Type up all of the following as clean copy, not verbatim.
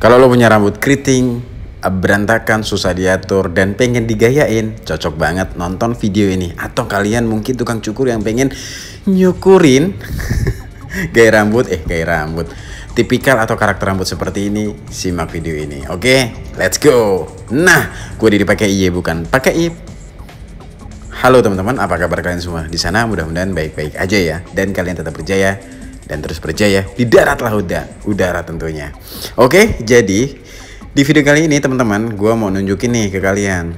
Kalau lo punya rambut keriting, berantakan, susah diatur, dan pengen digayain, cocok banget nonton video ini. Atau kalian mungkin tukang cukur yang pengen nyukurin gaya rambut, tipikal atau karakter rambut seperti ini, simak video ini. Oke, let's go. Nah, gue pakai iye bukan pakai ip. Halo teman-teman, apa kabar kalian semua? Di sana mudah-mudahan baik-baik aja ya, dan kalian tetap berjaya dan terus berjaya di darat laut dan udara tentunya. Oke, jadi di video kali ini teman-teman, gue mau nunjukin nih ke kalian,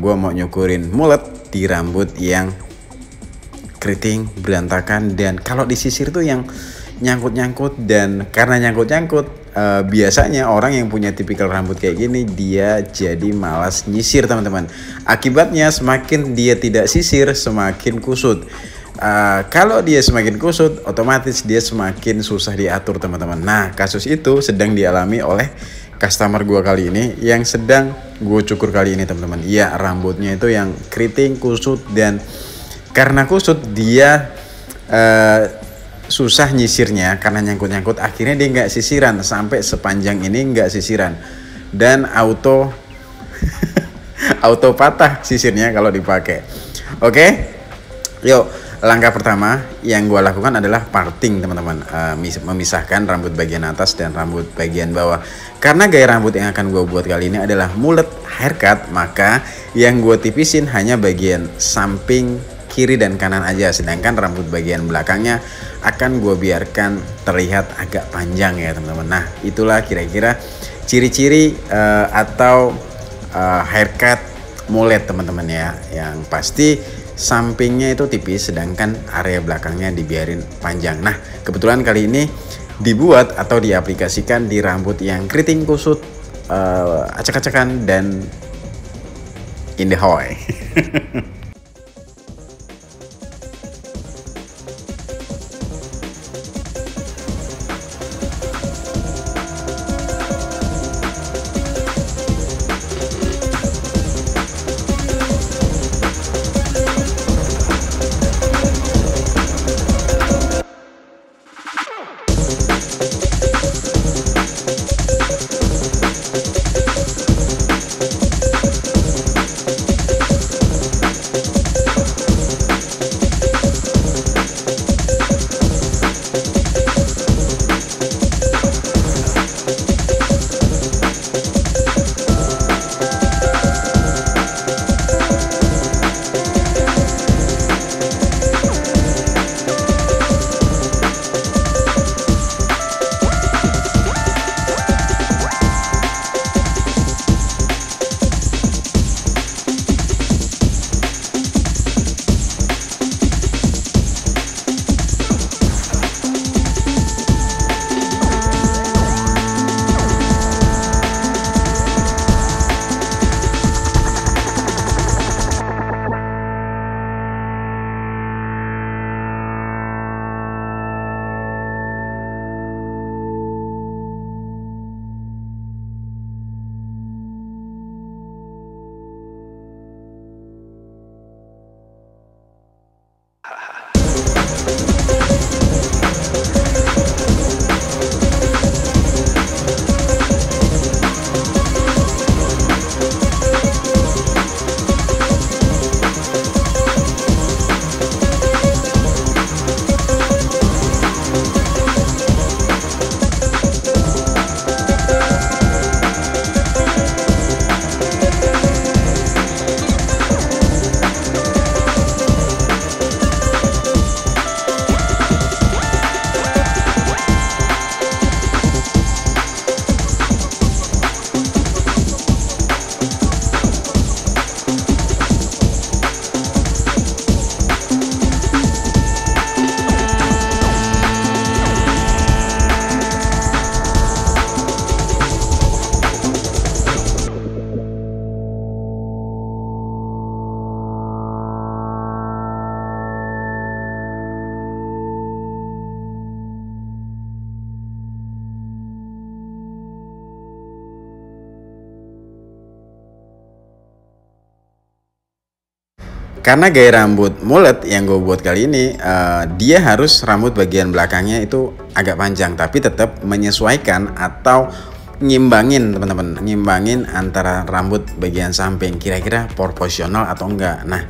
gue mau nyukurin mulet di rambut yang keriting, berantakan, dan kalau disisir tuh yang nyangkut-nyangkut. Dan karena nyangkut-nyangkut, biasanya orang yang punya tipikal rambut kayak gini dia jadi malas nyisir teman-teman. Akibatnya semakin dia tidak sisir, semakin kusut. Kalau dia semakin kusut, otomatis dia semakin susah diatur teman-teman. Nah, kasus itu sedang dialami oleh customer gue kali ini yang sedang gue cukur kali ini teman-teman. Iya, rambutnya itu yang keriting, kusut, dan karena kusut dia susah nyisirnya karena nyangkut-nyangkut. Akhirnya dia nggak sisiran, sampai sepanjang ini nggak sisiran, dan auto patah sisirnya kalau dipakai. Oke, yuk. Langkah pertama yang gue lakukan adalah parting teman-teman, memisahkan rambut bagian atas dan rambut bagian bawah. Karena gaya rambut yang akan gue buat kali ini adalah mullet haircut, maka yang gue tipisin hanya bagian samping kiri dan kanan aja, sedangkan rambut bagian belakangnya akan gue biarkan terlihat agak panjang ya teman-teman. Nah, itulah kira-kira ciri-ciri atau haircut mullet teman-teman ya, yang pasti sampingnya itu tipis sedangkan area belakangnya dibiarin panjang. Nah, kebetulan kali ini dibuat atau diaplikasikan di rambut yang keriting, kusut, acak-acakan, dan in the hoy. Karena gaya rambut mullet yang gue buat kali ini, dia harus rambut bagian belakangnya itu agak panjang, tapi tetap menyesuaikan atau ngimbangin teman-teman, ngimbangin antara rambut bagian samping kira-kira proporsional atau enggak. Nah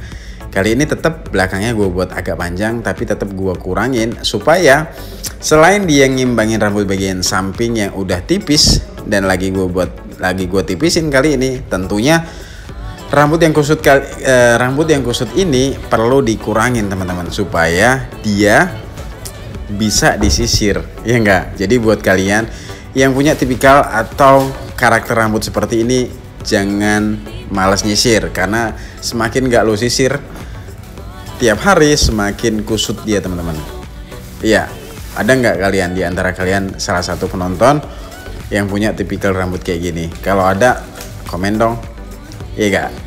kali ini tetap belakangnya gue buat agak panjang, tapi tetap gue kurangin supaya selain dia ngimbangin rambut bagian samping yang udah tipis dan lagi gue tipisin kali ini, tentunya rambut yang kusut ini perlu dikurangin teman-teman supaya dia bisa disisir, ya enggak? Jadi buat kalian yang punya tipikal atau karakter rambut seperti ini, jangan malas nyisir, karena semakin gak lo sisir tiap hari semakin kusut dia teman-teman. Iya, ada nggak kalian di antara kalian salah satu penonton yang punya tipikal rambut kayak gini? Kalau ada, komen dong, iya gak?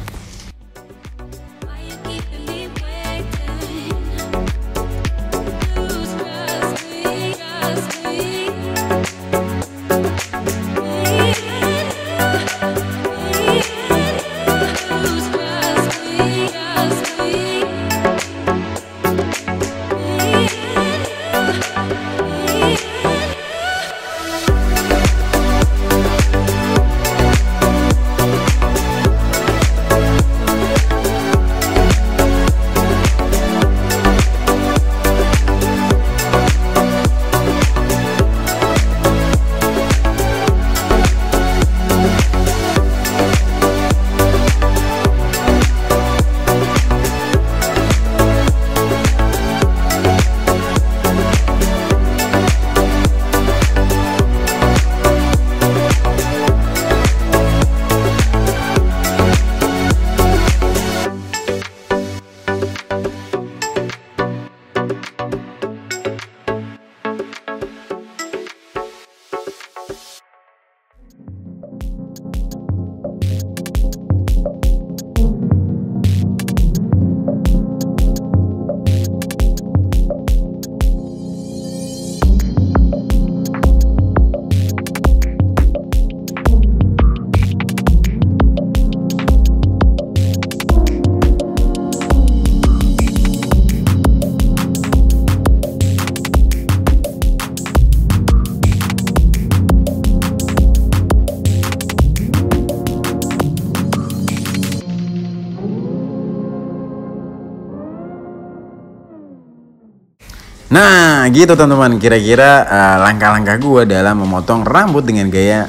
Nah gitu teman-teman, kira-kira langkah-langkah gue dalam memotong rambut dengan gaya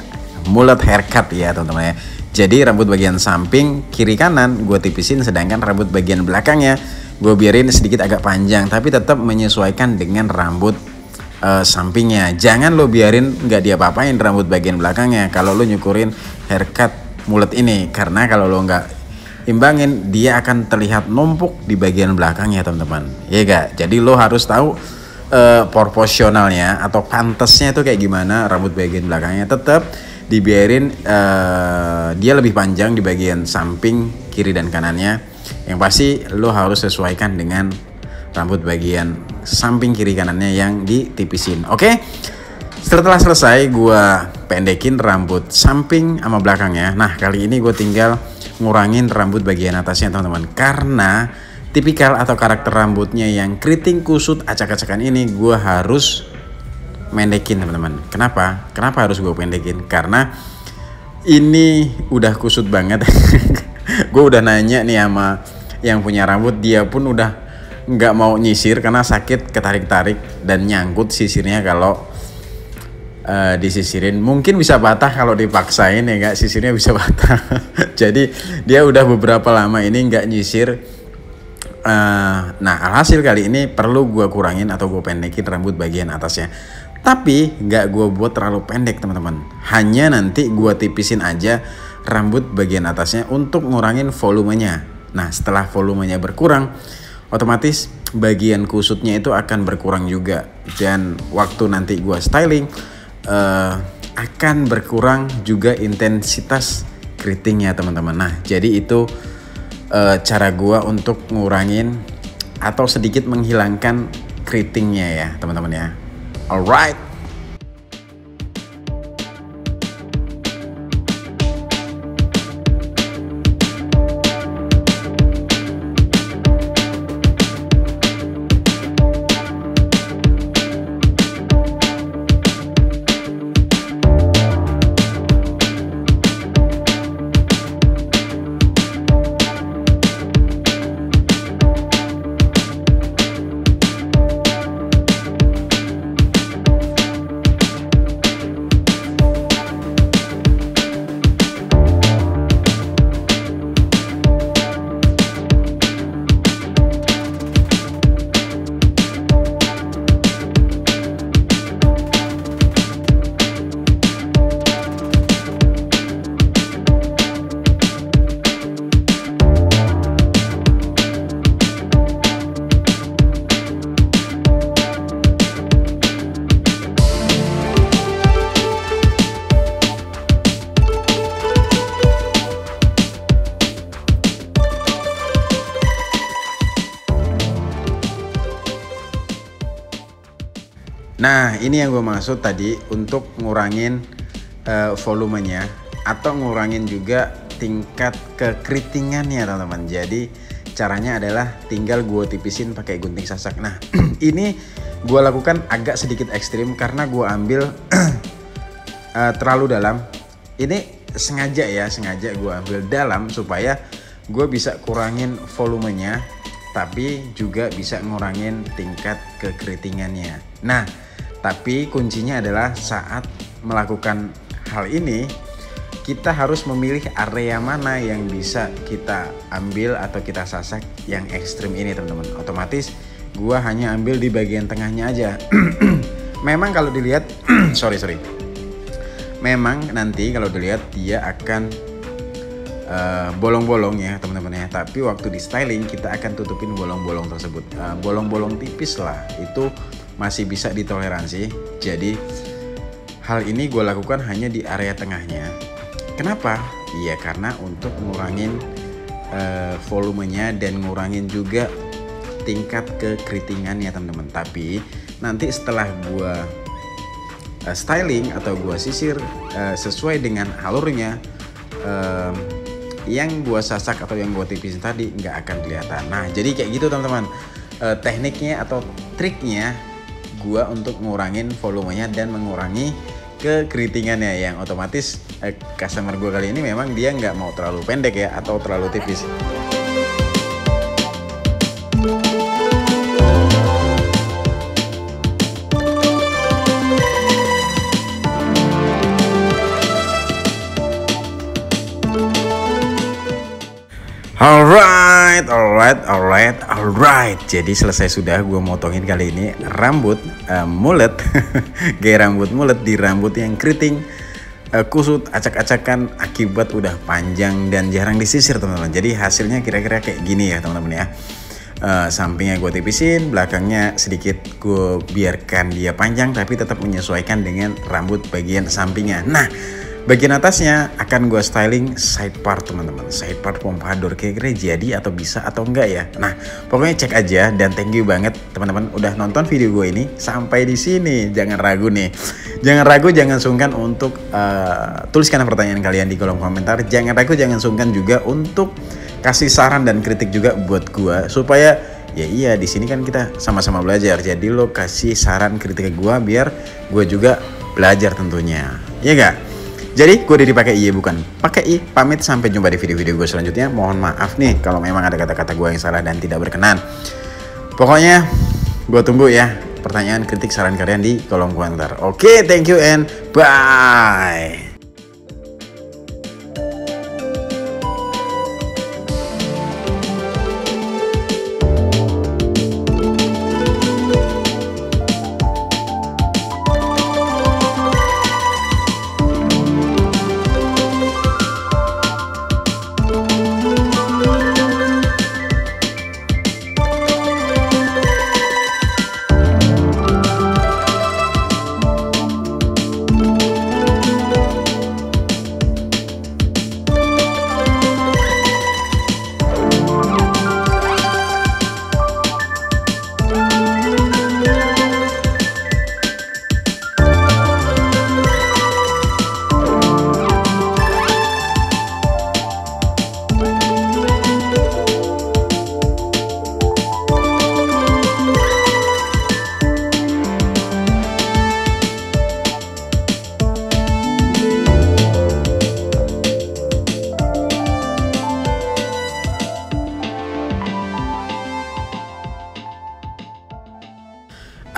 mullet haircut ya teman-teman ya. Jadi rambut bagian samping kiri kanan gue tipisin, sedangkan rambut bagian belakangnya gue biarin sedikit agak panjang, tapi tetap menyesuaikan dengan rambut sampingnya. Jangan lo biarin nggak diapa-apain rambut bagian belakangnya kalau lo nyukurin haircut mullet ini, karena kalau lo nggak imbangin dia akan terlihat numpuk di bagian belakangnya teman-teman, ya gak? Jadi lo harus tahu proporsionalnya atau pantasnya itu kayak gimana. Rambut bagian belakangnya tetap dibiarin dia lebih panjang di bagian samping kiri dan kanannya. Yang pasti lo harus sesuaikan dengan rambut bagian samping kiri kanannya yang ditipisin. Oke, setelah selesai gue pendekin rambut samping sama belakangnya. Nah kali ini gue tinggal ngurangin rambut bagian atasnya teman-teman, karena tipikal atau karakter rambutnya yang keriting kusut acak-acakan ini gue harus mendekin teman-teman. Kenapa harus gue pendekin? Karena ini udah kusut banget. Gue udah nanya nih sama yang punya rambut, dia pun udah nggak mau nyisir karena sakit ketarik-tarik dan nyangkut sisirnya. Kalau disisirin mungkin bisa patah kalau dipaksain ya nggak, sisirnya bisa patah. Jadi dia udah beberapa lama ini nggak nyisir. Nah alhasil kali ini perlu gue kurangin atau gue pendekin rambut bagian atasnya, tapi nggak gue buat terlalu pendek teman-teman, hanya nanti gue tipisin aja rambut bagian atasnya untuk ngurangin volumenya. Nah setelah volumenya berkurang, otomatis bagian kusutnya itu akan berkurang juga, dan waktu nanti gue styling akan berkurang juga intensitas keritingnya teman-teman. Nah jadi itu cara gua untuk ngurangin atau sedikit menghilangkan keritingnya ya teman-teman ya. Alright. Nah ini yang gue maksud tadi untuk ngurangin volumenya atau ngurangin juga tingkat kekeritingannya teman-teman. Jadi caranya adalah tinggal gue tipisin pakai gunting sasak. Nah ini gue lakukan agak sedikit ekstrim karena gue ambil terlalu dalam. Ini sengaja gue ambil dalam supaya gue bisa kurangin volumenya, tapi juga bisa ngurangin tingkat kekeritingannya. Nah tapi kuncinya adalah saat melakukan hal ini kita harus memilih area mana yang bisa kita ambil atau kita sasak yang ekstrim ini teman-teman. Otomatis gua hanya ambil di bagian tengahnya aja. Memang kalau dilihat sorry memang nanti kalau dilihat dia akan bolong-bolong ya teman-teman ya, tapi waktu di styling kita akan tutupin bolong-bolong tersebut. Bolong-bolong tipis lah, itu masih bisa ditoleransi. Jadi hal ini gue lakukan hanya di area tengahnya. Kenapa? Iya karena untuk ngurangin volumenya dan ngurangin juga tingkat kekeritingannya teman-teman. Tapi nanti setelah gue styling atau gue sisir sesuai dengan alurnya, yang gue sasak atau yang gue tipisin tadi nggak akan kelihatan. Nah jadi kayak gitu teman-teman, tekniknya atau triknya gue untuk ngurangin volumenya dan mengurangi kekeritingannya, yang otomatis customer gue kali ini memang dia nggak mau terlalu pendek ya atau terlalu tipis. Alright. Jadi selesai sudah gue motongin kali ini rambut mulet, gaya rambut mulet di rambut yang keriting, kusut, acak-acakan akibat udah panjang dan jarang disisir teman-teman. Jadi hasilnya kira-kira kayak gini ya teman-teman ya. Sampingnya gue tipisin, belakangnya sedikit gue biarkan dia panjang tapi tetap menyesuaikan dengan rambut bagian sampingnya. Nah bagian atasnya akan gue styling side part teman-teman, side part pompadour. Kira-kira jadi atau bisa atau enggak ya. Nah pokoknya cek aja, dan thank you banget teman-teman udah nonton video gue ini sampai di sini. Jangan ragu nih, jangan sungkan untuk tuliskan pertanyaan kalian di kolom komentar. Jangan ragu, jangan sungkan juga untuk kasih saran dan kritik juga buat gue, supaya ya iya di sini kan kita sama-sama belajar. Jadi lo kasih saran kritik ke gue biar gue juga belajar tentunya, ya gak? Jadi gue udah dipakai iya bukan pakai i. Pamit, sampai jumpa di video-video gue selanjutnya. Mohon maaf nih kalau memang ada kata-kata gue yang salah dan tidak berkenan. Pokoknya gue tunggu ya pertanyaan, kritik, saran kalian di kolom komentar. Oke, thank you and bye.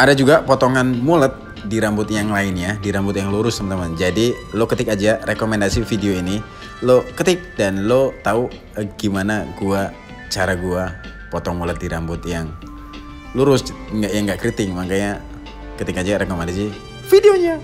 Ada juga potongan mulet di rambut yang lainnya, di rambut yang lurus teman-teman. Jadi lo ketik aja rekomendasi video ini, lo ketik dan lo tahu gimana cara gua potong mulet di rambut yang lurus, yang nggak keriting. Makanya ketik aja rekomendasi videonya.